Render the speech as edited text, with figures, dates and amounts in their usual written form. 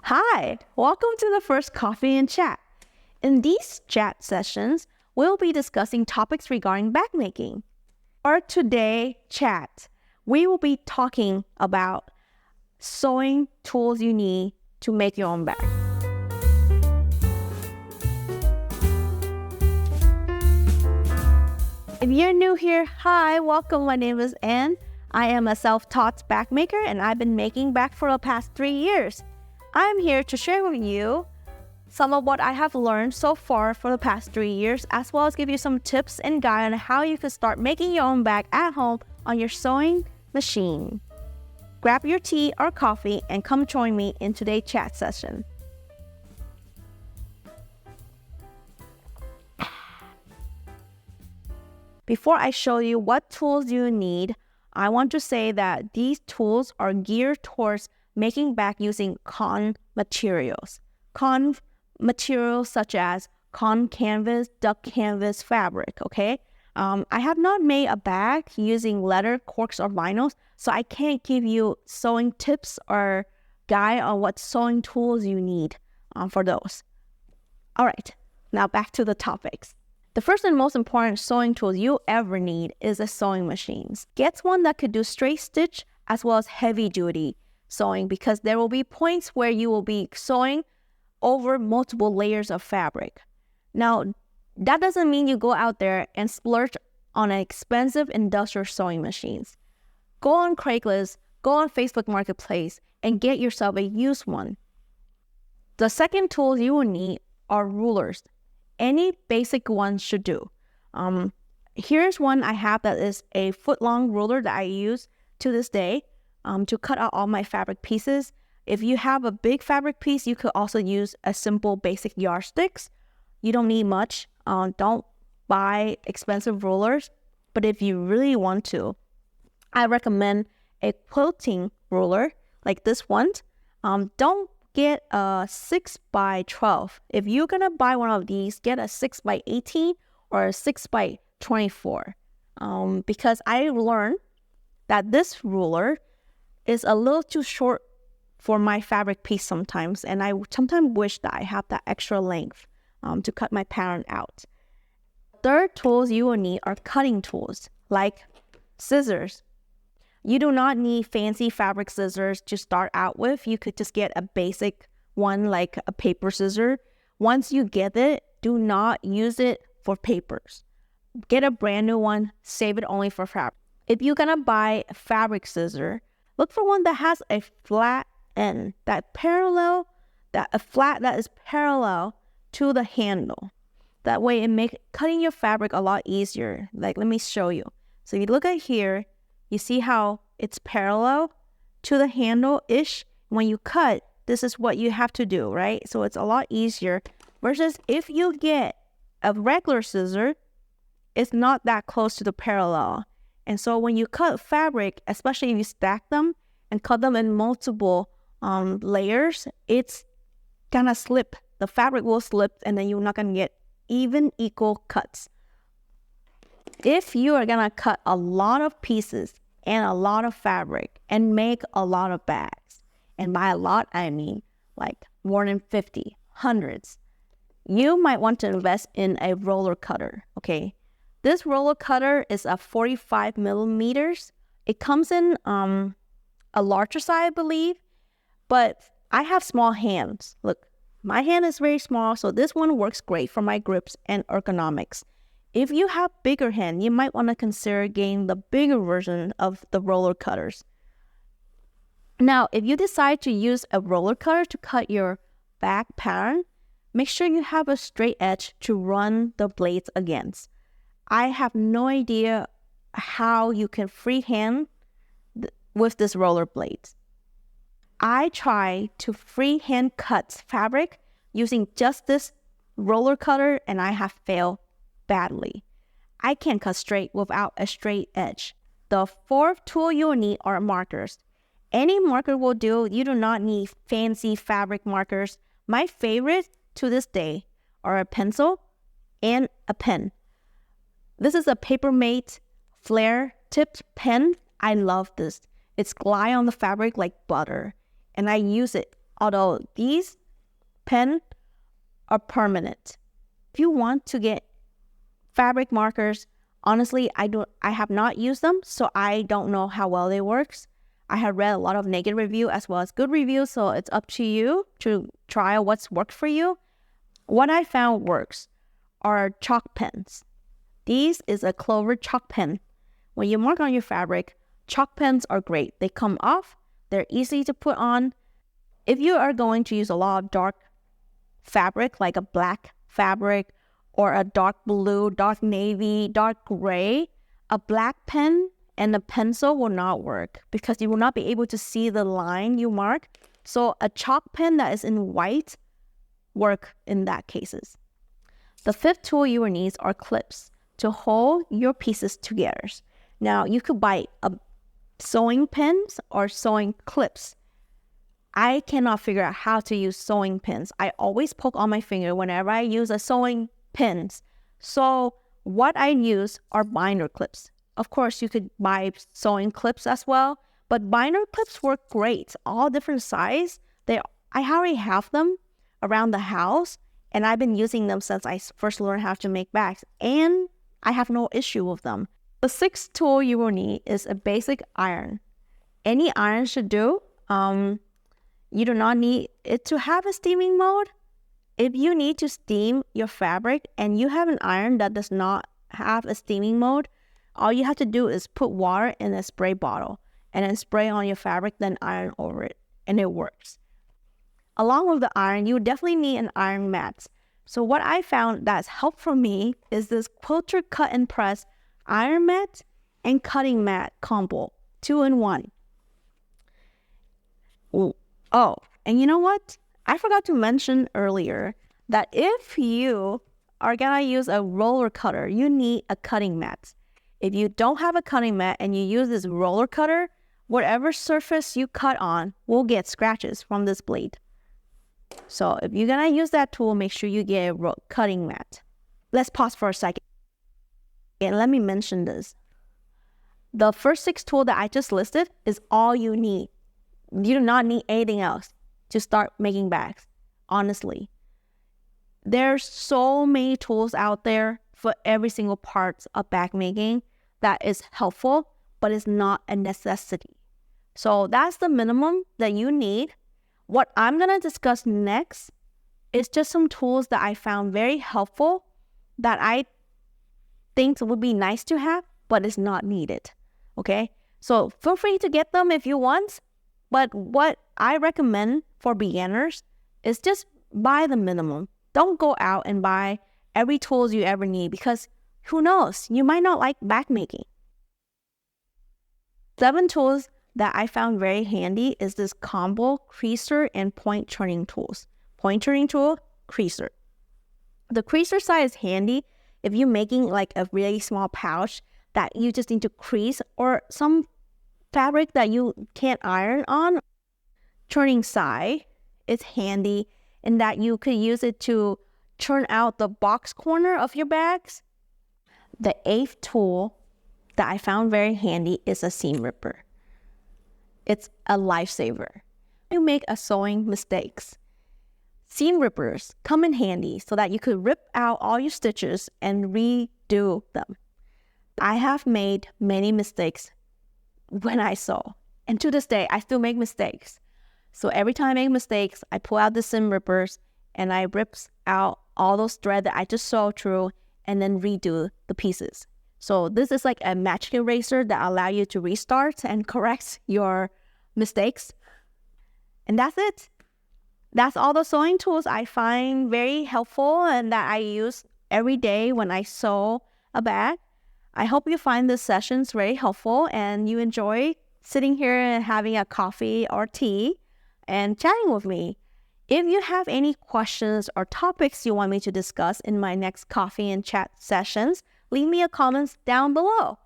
Hi, welcome to the first Coffee and Chat. In these chat sessions, we'll be discussing topics regarding bag making. For today's chat, we will be talking about sewing tools you need to make your own bag. If you're new here, hi, welcome. My name is Anne. I am a self-taught bag maker and I've been making bags for the past 3 years. I'm here to share with you some of what I have learned so far for the past 3 years, as well as give you some tips and guide on how you can start making your own bag at home on your sewing machine. Grab your tea or coffee and come join me in today's chat session. Before I show you what tools you need, I want to say that these tools are geared towards making bag using cotton materials. Cotton materials such as cotton canvas, duck canvas fabric, okay? I have not made a bag using leather, corks, or vinyls, so I can't give you sewing tips or guide on what sewing tools you need for those. All right, now back to the topics. The first and most important sewing tool you ever need is a sewing machine. Get one that could do straight stitch as well as heavy duty sewing, because there will be points where you will be sewing over multiple layers of fabric. Now, that doesn't mean you go out there and splurge on an expensive industrial sewing machines. Go on Craigslist, go on Facebook Marketplace, and get yourself a used one. The second tool you will need are rulers. Any basic one should do. Here's one I have that is a foot-long ruler that I use to this day to cut out all my fabric pieces. If you have a big fabric piece, you could also use a simple basic yardsticks. You don't need much. Don't buy expensive rulers. But if you really want to, I recommend a quilting ruler like this one. Don't get a 6x12. If you're gonna buy one of these, get a 6x18 or a 6x24. Because I learned that this ruler is a little too short for my fabric piece sometimes, and I sometimes wish that I have that extra length to cut my pattern out. Third tools you will need are cutting tools like scissors. You do not need fancy fabric scissors to start out with. You could just get a basic one like a paper scissor. Once you get it, do not use it for papers. Get a brand new one, save it only for fabric. If you're gonna buy a fabric scissor, look for one that has a flat end, a flat that is parallel to the handle. That way it makes cutting your fabric a lot easier. Like, let me show you. So if you look at here, you see how it's parallel to the handle-ish? When you cut, this is what you have to do, right? So it's a lot easier versus if you get a regular scissor, it's not that close to the parallel. And so when you cut fabric, especially if you stack them and cut them in multiple layers, it's gonna slip. The fabric will slip and then you're not gonna get even equal cuts. If you are gonna cut a lot of pieces and a lot of fabric and make a lot of bags, and by a lot I mean like more than 50, hundreds, you might want to invest in a roller cutter, okay? This roller cutter is a 45 millimeters. It comes in a larger size, I believe, but I have small hands. Look, my hand is very small, so this one works great for my grips and ergonomics. If you have bigger hand, you might want to consider getting the bigger version of the roller cutters. Now, if you decide to use a roller cutter to cut your bag pattern, make sure you have a straight edge to run the blades against. I have no idea how you can freehand with this roller blades. I try to freehand cut fabric using just this roller cutter and I have failed badly. I can't cut straight without a straight edge. The fourth tool you'll need are markers. Any marker will do. You do not need fancy fabric markers. My favorite to this day are a pencil and a pen. This is a Papermate flare tipped pen. I love this. It's glide on the fabric like butter, and I use it although these pen are permanent. If you want to get fabric markers, honestly, I have not used them, so I don't know how well they works. I have read a lot of negative review as well as good reviews, so it's up to you to try what's worked for you. What I found works are chalk pens. These is a Clover chalk pen. When you mark on your fabric, chalk pens are great. They come off, they're easy to put on. If you are going to use a lot of dark fabric, like a black fabric or a dark blue, dark navy, dark gray, a black pen and a pencil will not work because you will not be able to see the line you mark. So a chalk pen that is in white work in that cases. The fifth tool you will need are clips to hold your pieces together. Now you could buy sewing pins or sewing clips. I cannot figure out how to use sewing pins. I always poke on my finger whenever I use a sewing pins. So what I use are binder clips. Of course, you could buy sewing clips as well, but binder clips work great. All different size. I already have them around the house, and I've been using them since I first learned how to make bags, and I have no issue with them. The sixth tool you will need is a basic iron. Any iron should do. You do not need it to have a steaming mode. If you need to steam your fabric and you have an iron that does not have a steaming mode, all you have to do is put water in a spray bottle and then spray on your fabric, then iron over it, and it works. Along with the iron, you definitely need an iron mat. So what I found that's helped for me is this Quilter Cut and Press iron mat and cutting mat combo, 2-in-1. Oh, and you know what? I forgot to mention earlier that if you are gonna use a roller cutter, you need a cutting mat. If you don't have a cutting mat and you use this roller cutter, whatever surface you cut on will get scratches from this blade. So if you're gonna use that tool, make sure you get a cutting mat. Let's pause for a second. And let me mention this. The first 6 tools that I just listed is all you need. You do not need anything else to start making bags, honestly. There's so many tools out there for every single part of bag making that is helpful, but it's not a necessity. So that's the minimum that you need. What I'm going to discuss next is just some tools that I found very helpful that I think would be nice to have, but it's not needed. Okay? So feel free to get them if you want. But what I recommend for beginners is just buy the minimum. Don't go out and buy every tools you ever need because who knows, you might not like bag making. 7 tools that I found very handy is this combo creaser and point turning tools. Point turning tool, creaser. The creaser side is handy if you're making like a really small pouch that you just need to crease or some fabric that you can't iron on. Turning side is handy in that you could use it to turn out the box corner of your bags. The 8th tool that I found very handy is a seam ripper. It's a lifesaver. You make a sewing mistakes. Seam rippers come in handy so that you could rip out all your stitches and redo them. I have made many mistakes when I sew, and to this day I still make mistakes. So every time I make mistakes, I pull out the seam rippers and I rip out all those thread that I just sewed through and then redo the pieces. So this is like a magic eraser that allows you to restart and correct your mistakes. And that's it. That's all the sewing tools I find very helpful and that I use every day when I sew a bag. I hope you find this sessions very helpful and you enjoy sitting here and having a coffee or tea and chatting with me. If you have any questions or topics you want me to discuss in my next coffee and chat sessions, leave me a comment down below.